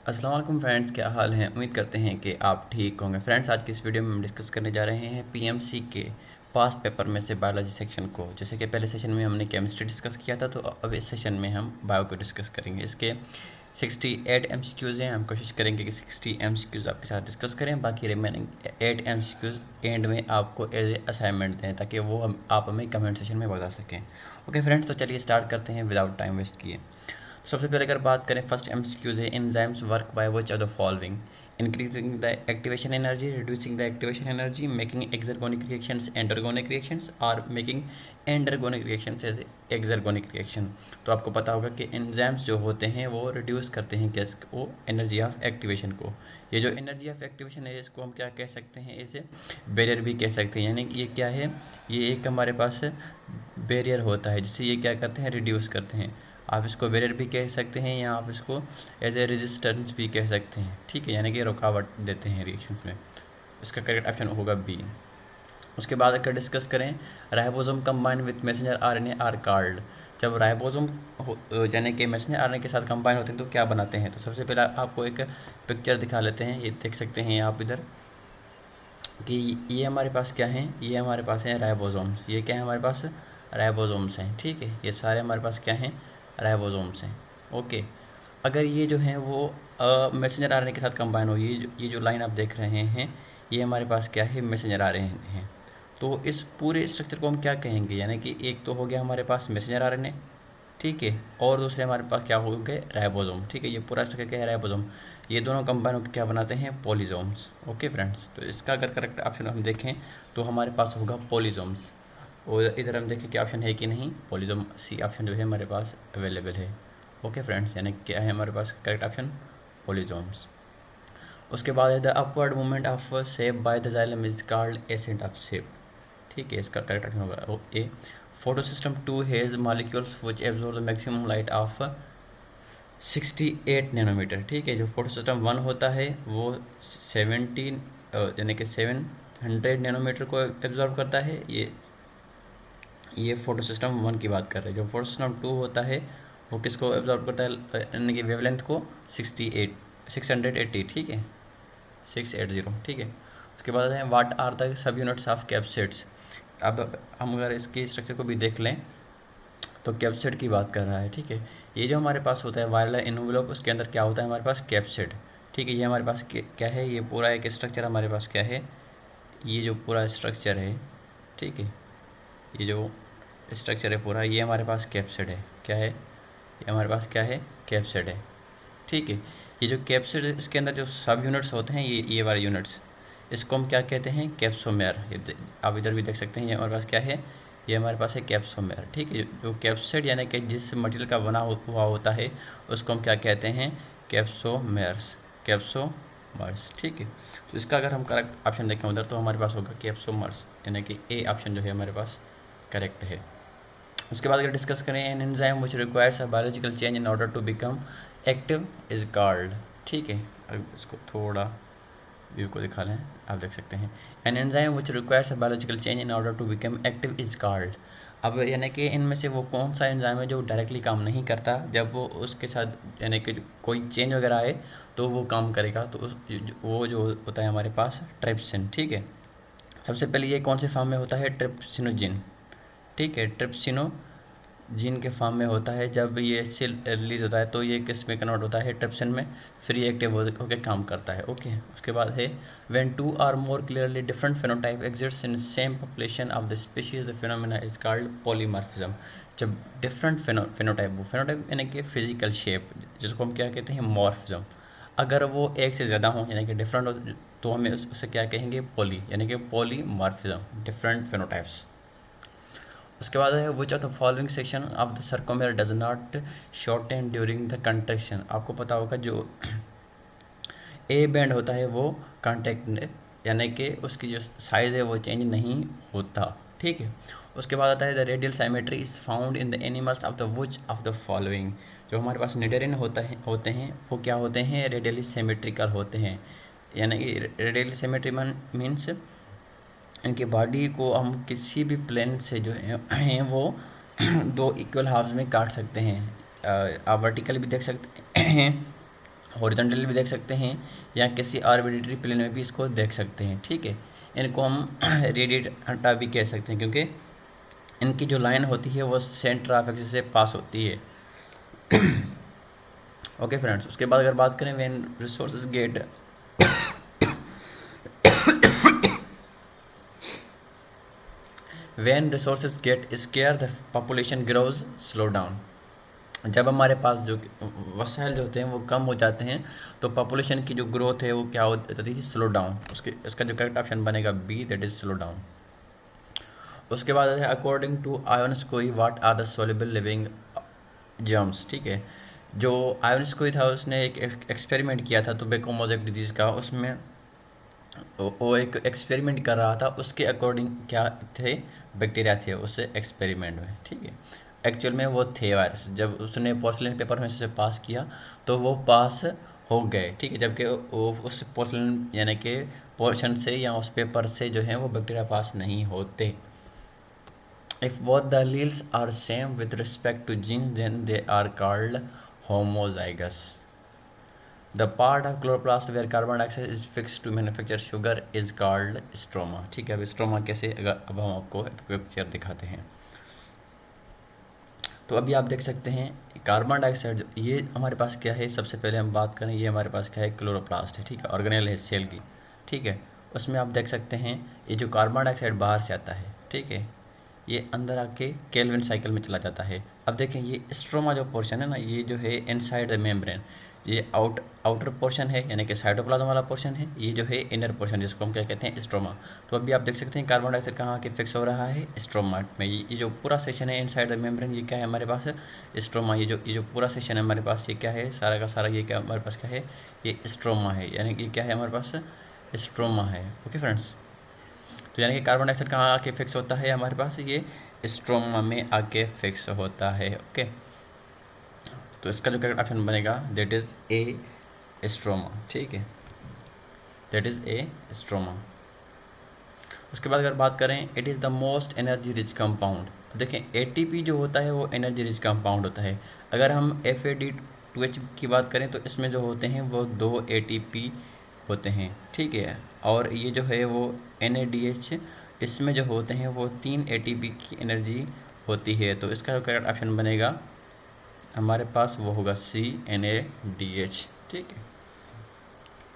अस्सलाम वालेकुम फ्रेंड्स, क्या हाल है। उम्मीद करते हैं कि आप ठीक होंगे। फ्रेंड्स, आज की इस वीडियो में हम डिस्कस करने जा रहे हैं पीएमसी के पास्ट पेपर में से बायोलॉजी सेक्शन को। जैसे कि पहले सेशन में हमने केमिस्ट्री डिस्कस किया था, तो अब इस सेशन में हम बायो को डिस्कस करेंगे। इसके 68 एमसीक्यूज़ हैं। हम कोशिश करेंगे कि 60 एमसीक्यूज़ आपके साथ डिस्कस करें, बाकी रिमेनिंग 8 एमसीक्यूज़ एंड में आपको एज ए असाइनमेंट दें, ताकि वो आप हमें कमेंट सेशन में बता सकें। ओके फ्रेंड्स, तो चलिए स्टार्ट करते हैं विदाउट टाइम वेस्ट किए। सबसे पहले अगर बात करें, फर्स्ट एमसीक्यूज है, enzymes work by which of the following: increasing the activation energy, reducing the activation energy, making exergonic reactions endergonic reactions, और making endergonic reactions as exergonic reaction. तो आपको पता होगा कि एंजाइम्स जो होते हैं वो रिड्यूस करते हैं गैस को, एनर्जी ऑफ एक्टिवेशन को। ये जो एनर्जी ऑफ एक्टिवेशन है, इसको हम क्या कह सकते हैं, इसे बैरियर भी कह सकते हैं। यानी कि ये क्या है, ये एक हमारे पास बैरियर होता है जिससे ये क्या करते हैं, रिड्यूस करते हैं। आप इसको बैरियर भी कह सकते हैं, या आप इसको एज ए रेजिस्टेंस भी कह सकते हैं। ठीक है, यानी कि रुकावट देते हैं रिएक्शंस में। इसका करेक्ट ऑप्शन होगा बी। उसके बाद अगर डिस्कस करें, ribosome combine with messenger RNA are called. जब राइबोसोम यानी कि मैसेंजर आरएनए के साथ कंबाइन होते हैं तो क्या बनाते हैं। तो सबसे पहले आपको एक पिक्चर दिखा लेते हैं। ये देख सकते हैं आप इधर कि ये हमारे पास क्या है, ये हमारे पास है राइबोसोम्स। ये क्या है हमारे पास, राइबोसोम्स हैं। ठीक है, ये सारे हमारे पास क्या हैं, राइबोसोम्स हैं। ओके, अगर ये जो हैं वो मैसेंजर आरएनए के साथ कंबाइन हो, ये जो लाइन आप देख रहे हैं, ये हमारे पास क्या है, मैसेंजर आरएनए हैं। तो इस पूरे स्ट्रक्चर को हम क्या कहेंगे, यानी कि एक तो हो गया हमारे पास मैसेंजर आरएनए, ठीक है, और दूसरे हमारे पास क्या हो गए, राइबोसोम। ठीक है, ये पूरा स्ट्रक्चर क्या है, राइबोसोम। ये दोनों कंबाइन होकर क्या बनाते हैं, पॉलीसोम्स। ओके फ्रेंड्स, तो इसका अगर करेक्ट ऑप्शन हम देखें तो हमारे पास होगा पॉलीसोम्स। और इधर हम देखें कि ऑप्शन है कि नहीं, पॉलीसोम सी ऑप्शन जो है हमारे पास अवेलेबल है। ओके फ्रेंड्स, यानी क्या है हमारे पास करेक्ट ऑप्शन, पॉलीसोम्स। उसके बाद है the upward movement of sap by the xylem is called ascent of sap. ठीक है, इसका करेक्ट ऑप्शन होगा A. Photosystem 2 has molecules which absorb the maximum light of 68 nanometre. ठीक है, जो फोटोसिस्टम 1 होता है वो 17 यानी कि 700 नैनोमीटर को एब्जॉर्ब करता है। ये फोटोसिस्टम 1 की बात कर रहे हैं। जो फोटोसिस्टम 2 होता है वो किसको एब्जॉर्ब करता है, यानी कि वेवलेंथ को 680। ठीक है, 680। ठीक है, उसके बाद है what are the subunits of capsids. अब हम अगर इसके स्ट्रक्चर को भी देख लें तो कैप्सिड की बात कर रहा है। ठीक है, ये जो हमारे पास होता है वायरल एनवलप, उसके अंदर क्या होता है हमारे पास, कैप्सिड। ठीक है, ये हमारे पास क्या है, ये पूरा एक स्ट्रक्चर हमारे पास क्या है, ये जो पूरा स्ट्रक्चर है, ठीक है, ये जो स्ट्रक्चर है पूरा, ये हमारे पास कैप्सिड है। क्या है, ये हमारे पास क्या है, कैप्सिड है। ठीक है, ये जो कैप्सिड, इसके अंदर जो सब यूनिट्स होते हैं, ये वाले यूनिट्स, इसको हम क्या कहते हैं, कैप्सोमेर। आप इधर भी देख सकते हैं, ये हमारे पास क्या है, ये हमारे पास है कैप्सोमेर। ठीक है, जो कैप्सिड यानी कि जिस मटेरियल का बना हुआ होता है उसको हम क्या कहते हैं, कैप्सोमेर्स, कैप्सोमर्स। ठीक है, तो इसका अगर हम करेक्ट ऑप्शन देखें उधर तो हमारे पास होगा कैप्सोमर्स, यानी कि ए ऑप्शन जो है हमारे पास करेक्ट है। उसके बाद अगर डिस्कस करें, an enzyme which requires a biological change in order to become active is called. ठीक है, अब इसको थोड़ा व्यू को दिखा लें, आप देख सकते हैं an enzyme which requires a biological change in order to become active is called. अब यानी कि इनमें से वो कौन सा एंजाइम है जो डायरेक्टली काम नहीं करता, जब वो उसके साथ यानी कि कोई चेंज वगैरह आए तो वो काम करेगा। तो वो जो होता है हमारे पास ट्रिप्सिन। ठीक है, सबसे पहले ये कौन से फॉर्म में होता है, ट्रिप्सिनोजिन। ठीक है, ट्रिप्सिनोजिन के फॉर्म में होता है। जब ये सेल रिलीज होता है तो ये किस में कन्वर्ट होता है, ट्रिप्सिन में, फिर ये एक्टिव होकर काम करता है। ओके, उसके बाद है when two or more clearly different phenotype exists in same population of the species the phenomena is called polymorphism. जब डिफरेंट फेनोटाइप यानी कि फिजिकल शेप, जिसको हम क्या कहते हैं, मॉर्फिज्म, अगर वो एक से ज़्यादा हों यानी कि डिफरेंट हो, तो हमें उससे क्या कहेंगे, पॉली, यानी कि पॉलीमॉर्फिज्म, डिफरेंट फेनोटाइप्स। उसके बाद है which of the following section of the sarcomere does not shorten during the contraction. आपको पता होगा जो ए बैंड होता है वो कॉन्टैक्ट यानी कि उसकी जो साइज़ है वो चेंज नहीं होता। ठीक है, उसके बाद आता है the radial symmetry is found in the animals of the which of the following. जो हमारे पास निडेरिन होते हैं वो क्या होते हैं, रेडियली सिमेट्रिकल होते हैं। यानी कि रेडियल सिमेट्री मीन्स इनकी बॉडी को हम किसी भी प्लेन से जो हैं वो दो इक्वल हाफ्स में काट सकते हैं। आप वर्टिकल भी देख सकते हैं, हॉरिजॉन्टली भी देख सकते हैं या किसी आर्बिट्रेरी प्लेन में भी इसको देख सकते हैं, ठीक है। इनको हम रेडिएटा भी कह सकते हैं क्योंकि इनकी जो लाइन होती है वो सेंटर ऑफ एक्सिस से पास होती है। ओके फ्रेंड्स, उसके बाद अगर बात करें when resources get when resources get scarce the population grows slow down. जब हमारे पास जो वसाइल जो होते हैं वो कम हो जाते हैं तो पॉपुलेशन की जो ग्रोथ है वो क्या हो जाती है, स्लो डाउन। उसके इसका जो करेक्ट ऑप्शन बनेगा B, that is slow down. उसके बाद है according to Ivanovsky what are the soluble living germs, ठीक है। जो आयोनस्कोई था उसने एक एक्सपेरिमेंट किया था टोबैको डिजीज़ का, उसमें वो एक एक्सपेरिमेंट कर रहा था, उसके अकॉर्डिंग क्या थे, बैक्टीरिया थे उससे एक्सपेरिमेंट में, ठीक है। एक्चुअल में वो थे वायरस। जब उसने पोर्सिलिन पेपर में से पास किया तो वो पास हो गए, ठीक है, जबकि वो उस पोर्सिलिन यानी कि पोर्शन से या उस पेपर से जो है वो बैक्टीरिया पास नहीं होते। If both the alleles are same with respect to genes, then they are called homozygous. The part of chloroplast where carbon dioxide is fixed to manufacture sugar is called stroma, ठीक है। अब stroma कैसे, अगर अब हम आपको एक picture दिखाते हैं तो अभी आप देख सकते हैं कार्बन डाइऑक्साइड ये हमारे पास क्या है। सबसे पहले हम बात करें, ये हमारे पास क्या है, क्लोरोप्लास्ट है, ठीक है, ऑर्गेनेल है सेल की, ठीक है। उसमें आप देख सकते हैं ये जो कार्बन डाइऑक्साइड बाहर से आता है, ठीक है, ये अंदर आके केल्विन साइकिल में चला जाता है। अब देखें ये स्ट्रोमा जो पोर्शन है ना, ये जो है इनसाइड द मेम्ब्रेन, ये आउटर पोर्शन है यानी कि साइटोप्लाज्म वाला पोर्शन है, ये जो है इनर पोर्शन जिसको हम क्या कहते हैं, स्ट्रोमा। तो अभी आप देख सकते हैं कार्बन डाइऑक्साइड कहाँ आके फिक्स हो रहा है, स्ट्रोमा में। ये जो पूरा सेक्शन है इनसाइड द मेम्ब्रेन, ये क्या है हमारे पास, स्ट्रोमा। ये जो पूरा सेक्शन है हमारे पास, ये क्या है, सारा का सारा ये क्या हमारे पास क्या है, ये स्ट्रोमा है, यानी कि क्या है हमारे पास, स्ट्रोमा है। ओके फ्रेंड्स, तो यानी कि कार्बन डाइऑक्साइड कहाँ आके फिक्स होता है हमारे पास, ये स्ट्रोमा में आके फिक्स होता है। ओके, तो इसका जो करेक्ट ऑप्शन बनेगा दैट इज़ ए, स्ट्रोमा, ठीक है, दैट इज़ ए, स्ट्रोमा। उसके बाद अगर बात करें, it is the most energy rich compound. देखें एटीपी जो होता है वो एनर्जी रिच कंपाउंड होता है। अगर हम FAD2H की बात करें तो इसमें जो होते हैं वो 2 ATP होते हैं, ठीक है, और ये जो है वो NADH, इसमें जो होते हैं वो 3 ATP की एनर्जी होती है। तो इसका जो करेक्ट ऑप्शन बनेगा हमारे पास वो होगा CNADH, ठीक है।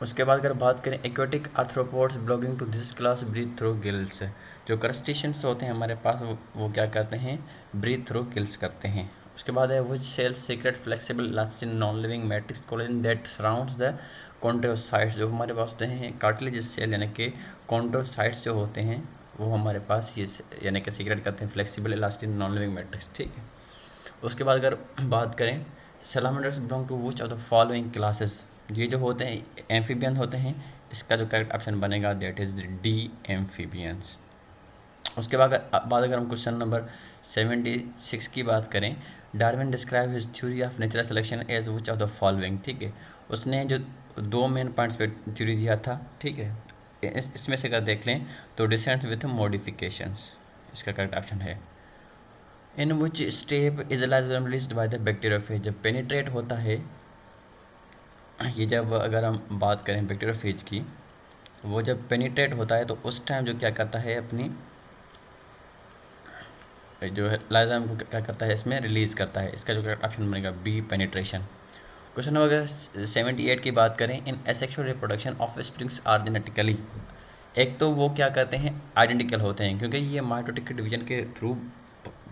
उसके बाद अगर बात करें aquatic arthropods belonging to this class breathe through gills. जो क्रस्टेशियंस होते हैं हमारे पास वो क्या करते हैं, ब्रीथ थ्रू गिल्स करते हैं। उसके बाद है which cells secrete flexible elastin non living matrix collagen that surrounds the chondrocytes. जो हमारे पास होते हैं कार्टिलेज सेल यानी कि कॉन्ड्रोसाइट्स जो होते हैं वो हमारे पास ये यानी कि सीक्रेट करते हैं flexible elastin non living matrix, ठीक है। उसके बाद अगर बात करें salamanders belong to which of the following classes. ये जो होते हैं एम्फीबियन होते हैं, इसका जो करेक्ट ऑप्शन बनेगा दैट इज़ डी, एम्फीबियंस। उसके बाद अगर हम क्वेश्चन नंबर 76 की बात करें, Darwin describe his theory of natural selection as which of the following, ठीक है। उसने जो 2 मेन पॉइंट्स पे थ्योरी दिया था, ठीक है, इसमें से अगर देख लें तो डिसेंट विथ मॉडिफिकेशंस इसका करेक्ट ऑप्शन है। In which step is lysozyme released by the bacteriophage. जब पेनिट्रेट होता है ये, जब अगर हम बात करें बैक्टीरियोफेज की, वो जब पेनिट्रेट होता है तो उस टाइम जो क्या करता है, अपनी जो है लाइजोसोम को क्या करता है, इसमें रिलीज़ करता है। इसका जो करेक्ट ऑप्शन बनेगा बी, पेनिट्रेशन। क्वेश्चन नंबर अगर 78 की बात करें, in asexual reproduction offsprings are genetically. एक तो वो क्या करते हैं, आइडेंटिकल होते हैं क्योंकि ये माइटोटिक डिवीजन के थ्रू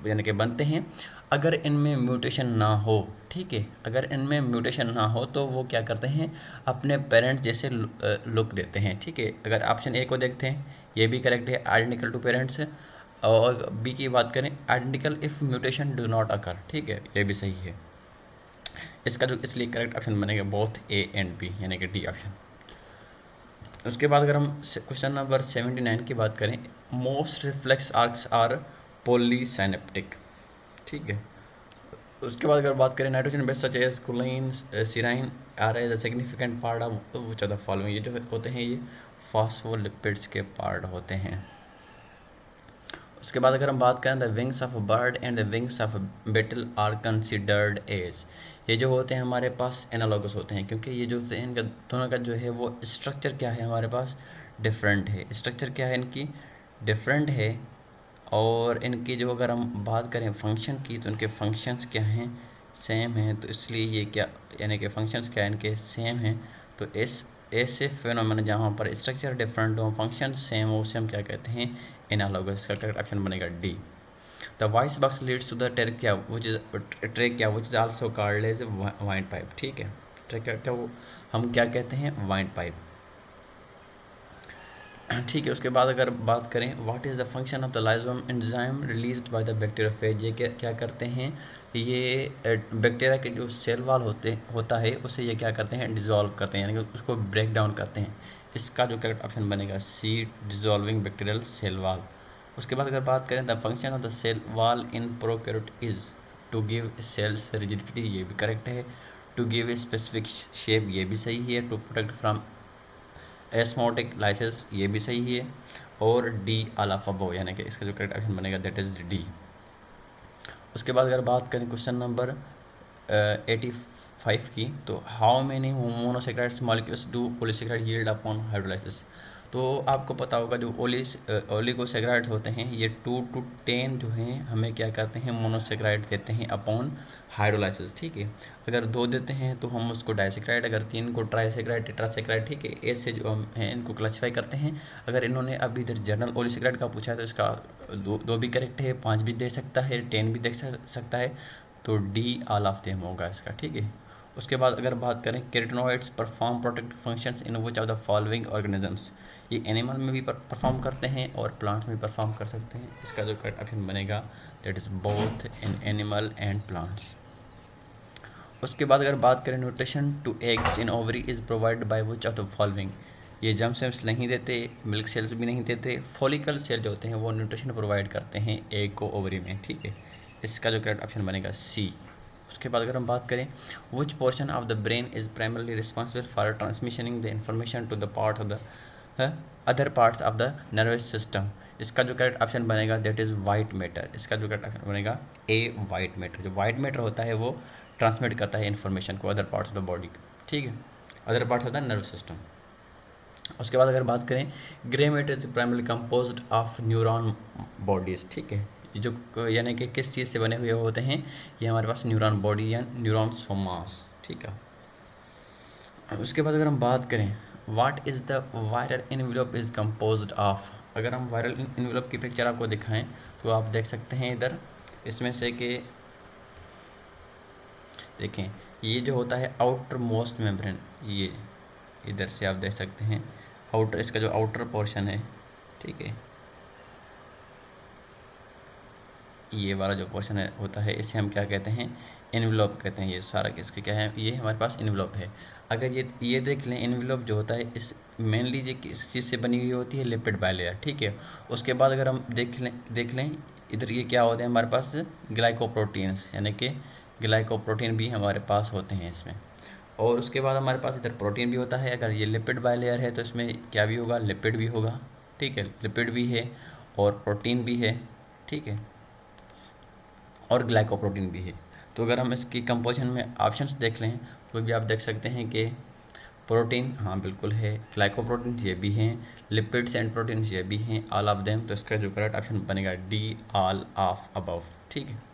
यानी कि बनते हैं। अगर इनमें म्यूटेशन ना हो, ठीक है, अगर इनमें म्यूटेशन ना हो तो वो क्या करते हैं, अपने पेरेंट्स जैसे लुक देते हैं, ठीक है। अगर ऑप्शन ए को देखते हैं ये भी करेक्ट है, आइडेंटिकल टू पेरेंट्स। और बी की बात करें, identical if mutation do not occur, ठीक है, ये भी सही है। इसका जो इसलिए करेक्ट ऑप्शन बनेगा बोथ ए एंड बी यानी कि डी ऑप्शन। उसके बाद अगर हम क्वेश्चन नंबर 79 की बात करें, most reflex arcs are polysynaptic, ठीक है। उसके बाद अगर बात करें nitrogen base such as choline serine are as a significant part of which of the following. ये जो होते हैं ये फॉस्फोलिपिड्स के पार्ट होते हैं। उसके बाद अगर हम बात करें the wings of a bird and the wings of a beetle are considered as, ये जो होते हैं हमारे पास एनालॉगस होते हैं, क्योंकि ये जो होते हैं इनका दोनों का जो है वो स्ट्रक्चर क्या है हमारे पास डिफरेंट है। स्ट्रक्चर क्या है इनकी डिफरेंट है, और इनकी जो अगर हम बात करें फंक्शन की तो इनके फंक्शंस क्या हैं सेम हैं, तो इसलिए ये क्या यानी कि फंक्शंस क्या है इनके सेम हैं। तो इस ऐसे फिनोमेना जहाँ पर स्ट्रक्चर डिफरेंट हो फंक्शन सेम हो उसे हम क्या कहते हैं एनालॉगस। का करेक्ट ऑप्शन बनेगा D. The voice box leads to the trachea which is trachea which is also called as wind pipe. ठीक है, ट्रैक क्या वो हम क्या कहते हैं वाइंड पाइप। ठीक है, उसके बाद अगर बात करें what is the function of the लाइसोम enzyme released by the bacteriophage, ये क्या करते हैं ये बैक्टीरिया के जो सेल वाल होता है उसे ये क्या करते हैं डिज़ोल्व करते हैं, यानी कि उसको ब्रेक डाउन करते हैं। इसका जो करेक्ट ऑप्शन बनेगा सी डिज़ोल्विंग बैक्टीरियल सेल वाल। उसके बाद अगर बात करें the function of the cell wall in prokaryote is to give cells rigidity, ये भी करेक्ट है। To give a specific shape, ये भी सही है। To protect from osmotic lysis, ये भी सही है। और डी अलाफाबो, यानी कि इसका जो करेक्ट ऑप्शन बनेगा दैट इज़ डी। उसके बाद अगर बात करें क्वेश्चन नंबर 85 की, तो how many monosaccharides molecules do polysaccharide yield upon hydrolysis. तो आपको पता होगा जो ओलिगोसेक्राइड्स होते हैं ये 2 to 10 जो हैं हमें क्या करते हैं मोनोसेक्राइड देते हैं अपॉन हाइड्रोलाइसिस। ठीक है, अगर 2 देते हैं तो हम उसको डाइसेक्राइड, अगर 3 को ट्राइसेक्राइड, टेट्रासेक्राइड। ठीक है, ऐसे जो हम हैं इनको क्लासीफाई करते हैं। अगर इन्होंने अभी इधर जनरल ओलिसेक्राइड का पूछा है तो इसका दो भी करेक्ट है, 5 भी दे सकता है, 10 भी दे सकता है, तो डी ऑल ऑफ देम होगा इसका। ठीक है, उसके बाद अगर बात करें carotenoids perform protective functions in which of the following organisms, ये एनिमल में भी परफॉर्म करते हैं और प्लांट्स में परफॉर्म कर सकते हैं। इसका जो करेक्ट ऑप्शन बनेगा that is both in animal and plants. उसके बाद अगर बात करें nutrition to eggs in ovary is provide by which of the following, ये जर्म सेल्स नहीं देते, मिल्क सेल्स भी नहीं देते, फॉलिकल सेल जो होते हैं वो न्यूट्रिशन प्रोवाइड करते हैं एग को ओवरी में। ठीक है, इसका जो करेक्ट ऑप्शन बनेगा सी। उसके बाद अगर हम बात करें which portion of the brain is primarily responsible for transmissioning the information to the part of the other parts of the nervous system, इसका जो करेक्ट ऑप्शन बनेगा दैट इज़ वाइट मैटर। इसका जो करेक्ट ऑप्शन बनेगा A white matter. जो white matter होता है वो ट्रांसमिट करता है इन्फॉर्मेशन को other parts of the body. ठीक है, other parts of the nervous system. उसके बाद अगर बात करें grey matter is primarily composed of neuron bodies. ठीक है, ये जो यानी कि किस चीज़ से बने हुए होते हैं ये हमारे पास न्यूरॉन बॉडी या न्यूरॉन सोमास। ठीक है, उसके बाद अगर हम बात करें what is the viral envelope is composed of, अगर हम वायरल इनवेलप की पिक्चर आपको दिखाएं तो आप देख सकते हैं इधर इसमें से कि देखें ये जो होता है आउटर मोस्ट मेम्ब्रेन, ये इधर से आप देख सकते हैं आउटर, इसका जो आउटर पोर्शन है। ठीक है, ये वाला जो पोर्शन है होता है इसे हम क्या कहते हैं इन्वेलप कहते हैं। ये सारा किसके क्या है ये हमारे पास इन्वेलप है। अगर ये देख लें इन्वेलप जो होता है इस मेनली ये किस चीज़ से बनी हुई होती है लिपिड बाइलेयर। ठीक है, उसके बाद अगर हम देख लें इधर ये क्या होते हैं हमारे पास ग्लाइकोप्रोटीन्स, यानी कि ग्लाइकोप्रोटीन भी हमारे पास होते हैं इसमें। और उसके बाद हमारे पास इधर प्रोटीन भी होता है। अगर ये लिपिड बाइलेयर है तो इसमें क्या भी होगा लिपिड भी होगा। ठीक है, लिपिड भी है और प्रोटीन भी है। ठीक है, और ग्लाइकोप्रोटीन भी है। तो अगर हम इसकी कंपोजिशन में ऑप्शंस देख लें तो भी आप देख सकते हैं कि प्रोटीन हाँ बिल्कुल है, ग्लाइकोप्रोटीन ये भी हैं, लिपिड्स एंड प्रोटीन्स ये भी हैं, ऑल ऑफ देम। तो इसका जो करेक्ट ऑप्शन बनेगा डी ऑल ऑफ अबव। ठीक है,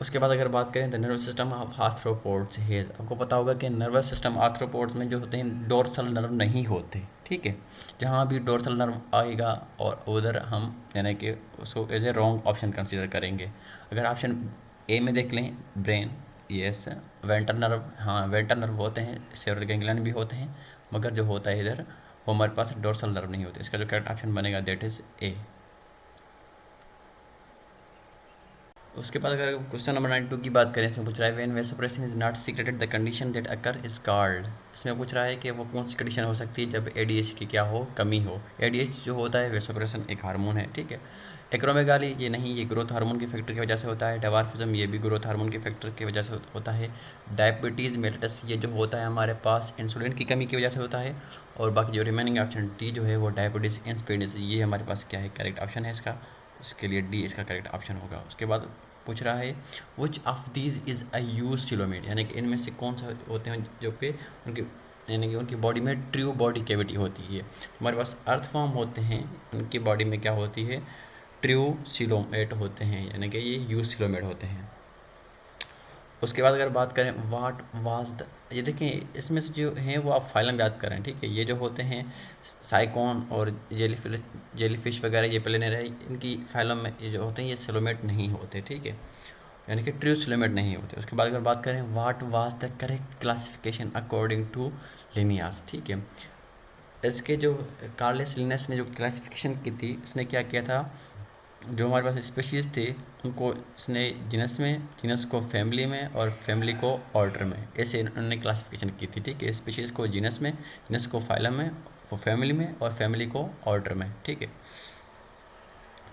उसके बाद अगर बात करें the nervous system of arthropods hedge, आपको पता होगा कि नर्वस सिस्टम आर्थ्रोपोड्स में जो होते हैं डोर्सल नर्व नहीं होते। ठीक है, जहाँ भी डोर्सल नर्व आएगा और उधर हम यानी कि उसको as a wrong option consider करेंगे। अगर ऑप्शन ए में देख लें ब्रेन, यस, वेंट्रल नर्व हाँ वेंट्रल नर्व होते हैं, सेरेब्रल गैंग्लियन भी होते हैं, मगर जो होता है इधर वो हमारे पास डोर्सल नर्व नहीं होते। इसका जो करेक्ट ऑप्शन बनेगा दैट इज़ ए। उसके बाद अगर क्वेश्चन नंबर 92 की बात करें इसमें पूछ रहा है when vasopressin is not secreted the condition that occur is called, इसमें पूछ रहा है कि वो कौन सी कंडीशन हो सकती है जब एडीएच की क्या हो कमी हो। एडीएच जो होता है वेसोप्रेशन एक हार्मोन है। ठीक है, एक्रोमेगाली ये नहीं, ये ग्रोथ हार्मोन के फैक्टर की वजह से होता है। डवार्फिज्म ये भी ग्रोथ हार्मोन के फैक्टर की वजह से होता है। डायबिटीज़ मेलिटस ये जो होता है हमारे पास इंसुलिन की कमी की वजह से होता है। और बाकी जो रिमेनिंग ऑप्शन डी जो है वो डायबिटीज़ इंसिपिडिस ये हमारे पास क्या है करेक्ट ऑप्शन है इसका। इसके लिए डी इसका करेक्ट ऑप्शन होगा। उसके बाद पूछ रहा है which of these is a use telomere, यानी कि इनमें से कौन सा होते हैं जो कि उनकी यानी कि उनकी बॉडी में ट्रू बॉडी कैविटी होती है। हमारे पास अर्थ फॉर्म होते हैं, उनकी बॉडी में क्या होती है, ट्रू सिलोमेट होते हैं, यानी कि ये यूज सिलोमेट होते हैं। उसके बाद अगर बात करें वाट वाज द, ये देखिए इसमें से जो हैं वो आप फाइलम याद करें, ठीक है। ये जो होते हैं साइकॉन और जेलीफिश वगैरह, ये प्लेनेर है, इनकी फाइलम में ये जो होते हैं ये सिलोमेट नहीं होते, ठीक है, यानी कि ट्रू सिलोमेट नहीं होते। उसके बाद अगर बात करें what was the correct classification according to Linnaeus, ठीक है। इसके जो कार्लेस लिनस ने जो क्लासिफिकेशन की थी, इसने क्या किया था, जो हमारे पास स्पीशीज़ थे उनको इसने जीनस में, जीनस को फैमिली में और फैमिली को ऑर्डर में, ऐसे उन्होंने क्लासिफिकेशन की थी, ठीक है। स्पीशीज़ को जीनस में, जीनस को फाइलम में, फैमिली में और फैमिली को ऑर्डर में, ठीक है।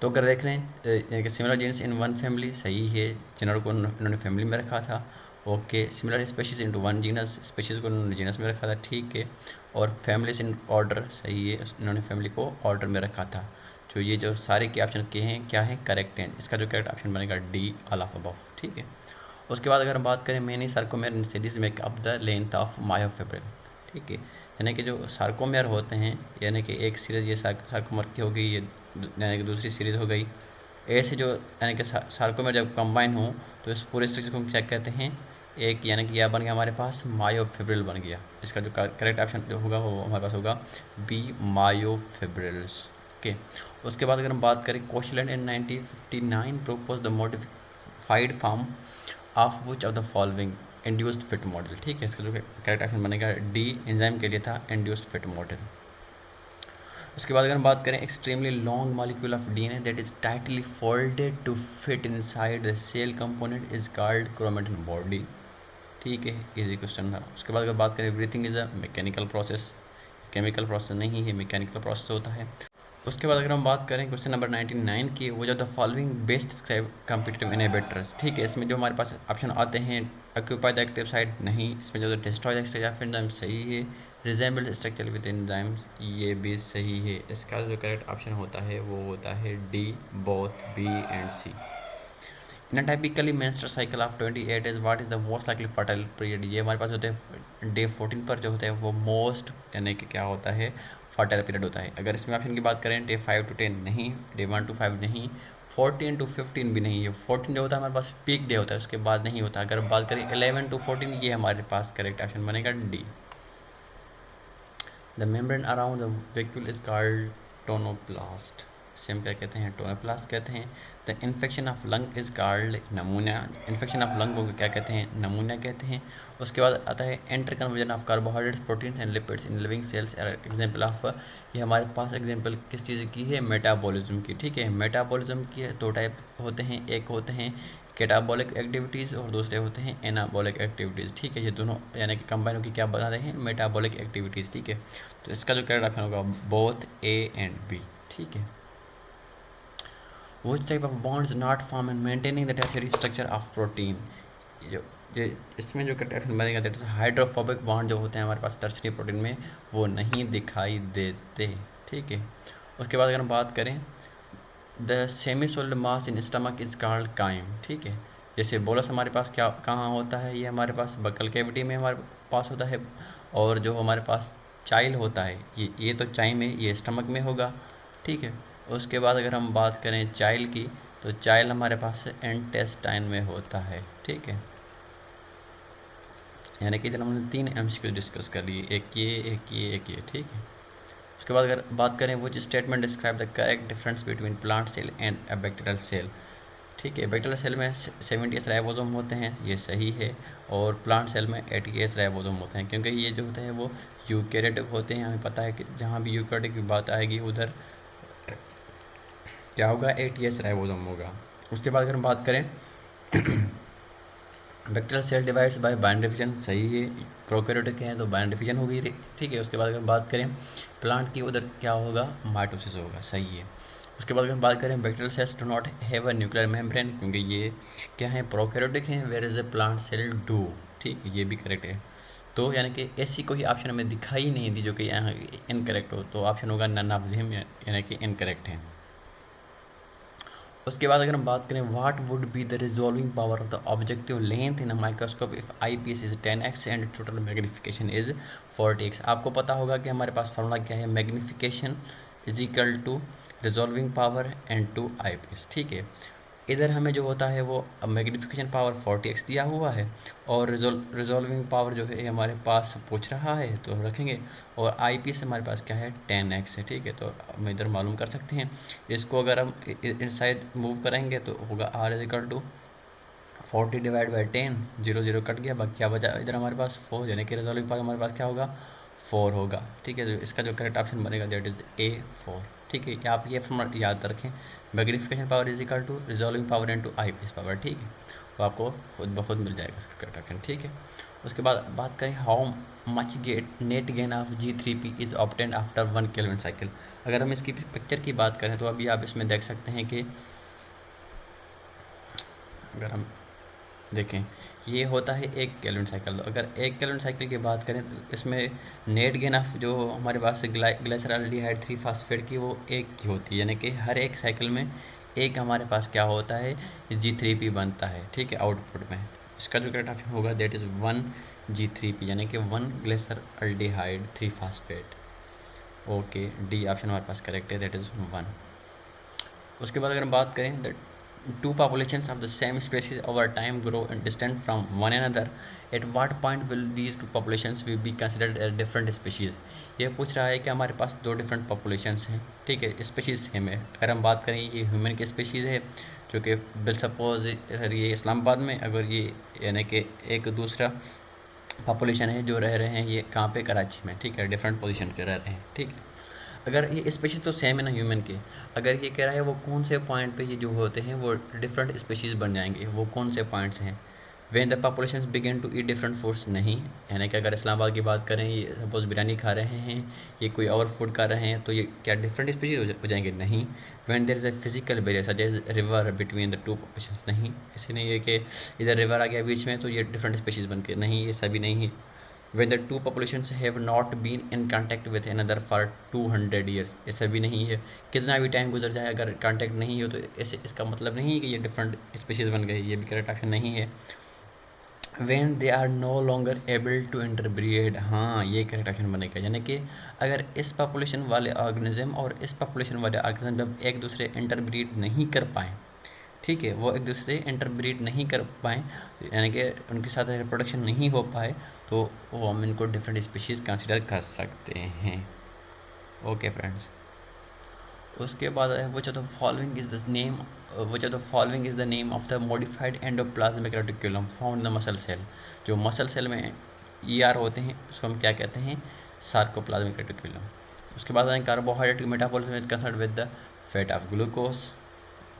तो अगर देख रहे हैं कि similar genus in one family सही है, जिनर को उन्होंने फैमिली में रखा था। Okay, similar species into one genus, species को उन्होंने जीनस में रखा था, ठीक है। और फैमिलीज इन ऑर्डर सही है, उन्होंने फैमिली को ऑर्डर में रखा था। तो ये जो सारे के ऑप्शन के हैं क्या हैं, करेक्ट हैं। इसका जो करेक्ट ऑप्शन बनेगा डी, ऑल ऑफ अबव, ठीक है। उसके बाद अगर हम बात करें many sarcomere in series make up the length of myofibril, ठीक है। यानी कि जो सार्कोमेर होते हैं, यानी कि एक सीरीज ये सार्कोमेर की हो गई, ये यानी कि दूसरी सीरीज हो गई, ऐसे जो यानी कि सार्कोमेर जब कंबाइन हो तो इस पूरे स्ट्रक्चर को हम क्या कहते हैं, एक यानी कि यह बन गया हमारे पास मायोफिब्रिल बन गया। इसका जो करेक्ट ऑप्शन जो होगा वो हमारे पास होगा बी, मायोफिब्रिल्स, ओके। उसके बाद अगर हम बात करें Koshland in 1959 propose the modified form of which of the following induced fit model, ठीक है। इसका जो करेक्ट ऑप्शन बनेगा डी, एंजाइम के लिए था इंड्यूस्ड फिट मॉडल। उसके बाद अगर हम बात करें extremely long molecule of DNA that is tightly folded to fit inside the cell component is called chromatin body, ठीक है, इजी क्वेश्चन था। उसके बाद अगर बात करें breathing is a mechanical process, chemical process नहीं है, मैकेनिकल प्रोसेस होता है। उसके बाद अगर हम बात करें क्वेश्चन नंबर 99 की, वो जो the following best describe competitive inhibitors, ठीक है। इसमें जो हमारे पास ऑप्शन आते हैं ऑक्यूपाई द एक्टिव साइट नहीं, इसमें जो destroy the exchange of enzyme सही है, रिजेंबल स्ट्रक्चर विद एंजाइम्स ये भी सही है। इसका जो करेक्ट ऑप्शन होता है वो होता है D, both B and C. In a typically menstrual cycle of 28 days what is the most likely fertile period, ये हमारे पास होते हैं डे 14 पर जो होता है वो मोस्ट यानी कि क्या होता है, फर्टाइल पीरियड होता है। अगर इसमें ऑप्शन की बात करें डे 5 to 10 नहीं, डे 1 to 5 नहीं, 14 to 15 भी नहीं है। 14 जो होता है हमारे पास पीक डे होता है, उसके बाद नहीं होता। अगर बात करें 11 to 14, ये हमारे पास करेक्ट ऑप्शन बनेगा D. The membrane around the vacuole is called tonoplast, इसे हम क्या कहते हैं, टोनोप्लास्ट कहते हैं। The infection of lung is called नमूनिया, infection of lung को क्या कहते हैं, नमूनिया कहते हैं। उसके बाद आता है enter conversion of carbohydrates, proteins and lipids in living cells, example of, ये हमारे पास एग्जाम्पल किस चीज़ की है, मेटाबॉलिज्म की, ठीक है। मेटाबॉलिज्म के दो टाइप होते हैं, एक होते हैं कैटाबॉलिक एक्टिविटीज़ और दूसरे होते हैं एनाबॉलिक एक्टिविटीज़, ठीक है। ये दोनों यानी कि कंबाइन होकर क्या बना रहे हैं, मेटाबॉलिक एक्टिविटीज़, ठीक है। तो इसका जो करेक्ट ऑप्शन होगा बोथ ए एंड बी, ठीक है। Which type of bonds not form in maintaining the tertiary structure of protein, जो इसमें जो करेक्ट बनेगा दैट इज हाइड्रोफोबिक बॉन्ड जो होते हैं हमारे पास टर्शरी प्रोटीन में वो नहीं दिखाई देते, ठीक है। उसके बाद अगर हम बात करें the semi solid mass in stomach is called crime, ठीक है। जैसे बोलस हमारे पास क्या कहाँ होता है, ये हमारे पास बकल कैविटी में हमारे पास होता है, और जो हमारे पास चाइल होता है ये तो चाइम है, ये स्टमक में होगा, ठीक है। उसके बाद अगर हम बात करें चाइल की, तो चाइल हमारे पास इंटेस्टाइन में होता है, ठीक है। यानी कि इधर हमने 3 MCQ डिस्कस कर लिए, एक ये, ठीक है। उसके बाद अगर बात करें वो statement describe the correct difference between plant cell and a bacterial cell, ठीक है। बैक्टीरियल सेल में 70S राइबोसोम होते हैं, ये सही है, और प्लांट सेल में 80S राइबोसोम होते हैं, क्योंकि ये जो होते हैं वो यूकैरियोटिक होते हैं। हमें पता है कि जहाँ भी यूकैरियोटिक की बात आएगी उधर क्या होगा, 80S राइबोसोम होगा। उसके बाद अगर हम बात करें bacterial cell divides by bind division, सही है। प्रोकैरियोटिक हैं तो बाइंड डिवीजन होगी, ठीक है। उसके बाद अगर हम बात करें प्लांट की, उधर क्या होगा, माइटोसिस होगा, सही है। उसके बाद अगर हम बात करें bacterial cells do not have a nuclear membrane, क्योंकि ये क्या है, प्रोकैरियोटिक हैं, where is a plant cell do, ठीक है, ये भी करेक्ट है। तो यानी कि ऐसी कोई ऑप्शन हमें दिखाई नहीं दी जो कि यहाँ इनकरेक्ट हो, तो ऑप्शन होगा नन ऑफ देम, यानी कि इनकरेक्ट है। उसके बाद अगर हम बात करें what would be the resolving power of the objective length in a microscope if eye piece is 10x and total magnification is 40x। आपको पता होगा कि हमारे पास फार्मूला क्या है, magnification is equal to resolving power and to eye piece. ठीक है, इधर हमें जो होता है वो मैग्निफिकेशन पावर 40x दिया हुआ है और रिजॉल्विंग पावर जो है हमारे पास पूछ रहा है तो हम रखेंगे, और आई पी से हमारे पास क्या है 10x है। ठीक है, तो हम इधर मालूम कर सकते हैं। इसको अगर हम इनसाइड मूव करेंगे तो होगा r is equal to 40 divide by 10, 0 0 cut गया, बाकी क्या बचा इधर हमारे पास 4, यानी कि रिजॉल्विंग पावर हमारे पास क्या होगा 4 होगा। ठीक है, तो इसका जो करेक्ट ऑप्शन बनेगा दैट इज़ A4। ठीक है, आप ये फॉर्मूला याद रखें, magnification power is equal to resolving power into eye piece power. ठीक है, तो आपको खुद ब खुद मिल जाएगा इसका करेक्ट ऑप्शन। ठीक है, उसके बाद बात करें how much net gain of G3P is obtained after 1 Calvin cycle. अगर हम इसकी पिक्चर की बात करें तो अभी आप इसमें देख सकते हैं कि अगर हम देखें ये होता है 1 केल्विन साइकिल। तो अगर 1 केल्विन साइकिल की बात करें तो इसमें नेट गेन ऑफ जो हमारे पास ग्लाइसरॉल्डिहाइड 3 फास्फेट की वो 1 की होती है, यानी कि हर एक साइकिल में एक हमारे पास क्या होता है G3P बनता है। ठीक है, आउटपुट में इसका जो करेक्ट ऑप्शन होगा दैट इज़ 1 G3P, यानी कि 1 ग्लाइसरॉल्डिहाइड 3 फास्फेट। ओके, डी ऑप्शन हमारे पास करेक्ट है, दैट इज़ 1। उसके बाद अगर हम बात करें that two populations of the same species over time grow distant from one another, at what point will these two populations will be considered as different species। ये पूछ रहा है कि हमारे पास दो डिफरेंट पॉपुलेशंस हैं। ठीक है, स्पीशीज़ सेम है। अगर हम बात करें ये ह्यूमन की स्पीशीज़ है जो कि बिल सपोज ये इस्लामाबाद में, अगर ये यानी कि एक दूसरा पॉपुलेशन है जो रह रहे हैं ये कहाँ पे, कराची में। ठीक है, डिफरेंट पोजीशन के रह रहे हैं। ठीक है, अगर ये स्पीशीज़ तो सेम है ना ह्यूमन के, अगर ये कह रहा है वो कौन से पॉइंट पे ये जो होते हैं वो डिफरेंट स्पीशीज़ बन जाएंगे, वो कौन से पॉइंट्स हैं। When the populations begin to eat different foods, नहीं, यानी कि अगर इस्लामाबाद की बात करें, ये सपोज बिरयानी खा रहे हैं, ये कोई और फूड खा रहे हैं, तो ये क्या डिफरेंट स्पीशीज़ हो जाएंगे, नहीं। When there is a physical barrier such as river between the two populations, नहीं, ऐसे नहीं है कि इधर रिवर आ गया बीच में तो ये डिफरेंट स्पीशीज़ बन के, नहीं, ये सभी नहीं है। when the two populations have not been in contact with another for 200 years, ऐसा भी नहीं है, कितना भी टाइम गुजर जाए अगर कांटेक्ट नहीं हो तो ऐसे इसका मतलब नहीं है कि ये डिफरेंट स्पीशीज़ बन गई, ये भी करेक्ट ऑप्शन नहीं है। when they are no longer able to interbreed, हाँ ये करेक्ट ऑप्शन बनेगा, यानी कि अगर इस पॉपुलेशन वाले ऑर्गेनिज्म और इस पॉपुलेशन वाले ऑर्गेनिज्म जब एक दूसरे इंटरब्रीड नहीं कर पाएँ, ठीक है, वो एक दूसरे से इंटरब्रीड नहीं कर पाएँ, यानी कि उनके साथ रिप्रोडक्शन नहीं हो पाए, तो वो हम इनको डिफरेंट स्पीशीज़ कंसिडर कर सकते हैं। ओके फ्रेंड्स, उसके बाद which of the following is the name, which of the following is the name of the modified endoplasmic reticulum found in the muscle cell. जो मसल सेल में ER होते हैं उसको हम क्या कहते हैं, सार्कोप्लाज्मिक रेटिकुलम। उसके बाद आएँ carbohydrate metabolism is concerned with the fat of glucose.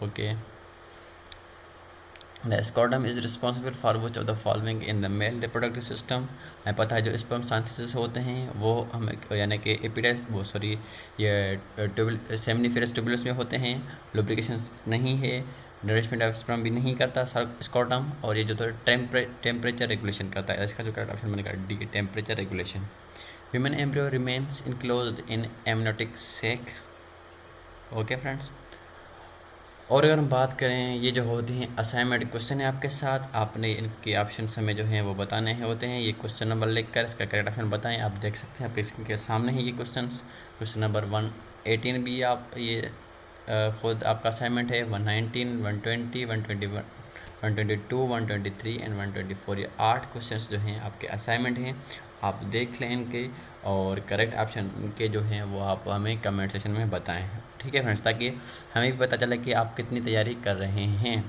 Okay, the scrotum is responsible for which of the following in the male reproductive system. हमें पता है जो स्पर्म सिंथेसिस होते हैं वो हमें यानी कि एपिडाइस वो सॉरी ये सेमिनिफेरस ट्यूबुलस में होते हैं, लुब्रिकेशन नहीं है, नरिशमेंट ऑफ स्पर्म भी नहीं करता स्कॉटम, और ये जो तो टेम्परेचर रेगुलेशन करता है। इसका जो करेक्ट ऑप्शन बनेगा D, temperature regulation. Human embryo remains enclosed in amniotic sac. Okay friends, और अगर हम बात करें ये जो होते हैं असाइनमेंट क्वेश्चन है आपके साथ, आपने इनके ऑप्शन हमें जो हैं वो बताने हैं होते हैं। ये क्वेश्चन नंबर लिखकर इसका करेक्ट ऑप्शन बताएं। आप देख सकते हैं आपके स्क्रीन के सामने ही ये क्वेश्चन नंबर 118 भी आप ये खुद आपका असाइनमेंट है। 119, 120, 121, 122, 123 एंड 124, ये 8 क्वेश्चंस जो हैं आपके असाइनमेंट हैं। आप देख लें इनके, और करेक्ट ऑप्शन के जो हैं वो आप हमें कमेंट सेक्शन में बताएं। ठीक है फ्रेंड्स, ताकि हमें भी पता चले कि आप कितनी तैयारी कर रहे हैं।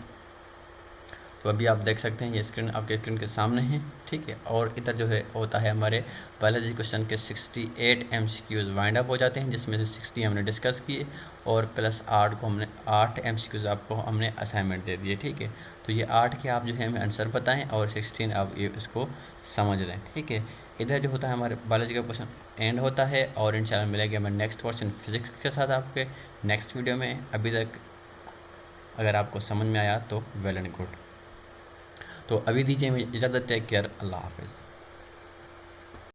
तो अभी आप देख सकते हैं ये स्क्रीन आपके स्क्रीन के सामने है। ठीक है, और इधर जो है होता है हमारे बायोलॉजी क्वेश्चन के 68 MCQs वाइंड अप हो जाते हैं, जिसमें से 60 हमने डिस्कस किए और प्लस 8 MCQs आपको हमने असाइनमेंट दे दिए। ठीक है, तो ये 8 के आप जो है हमें आंसर बताएं और 16 आप ये इसको समझ लें। ठीक है, इधर जो होता है हमारे बायोलॉजी का क्वेश्चन एंड होता है, और इंशाल्लाह मिलेगा हमें नेक्स्ट क्वेश्चन फिजिक्स के साथ आपके नेक्स्ट वीडियो में। अभी तक अगर आपको समझ में आया तो वेल एंड गुड। तो अभी दीजिए मुझे इजाज़त, टेक केयर, अल्लाह हाफ़िज़।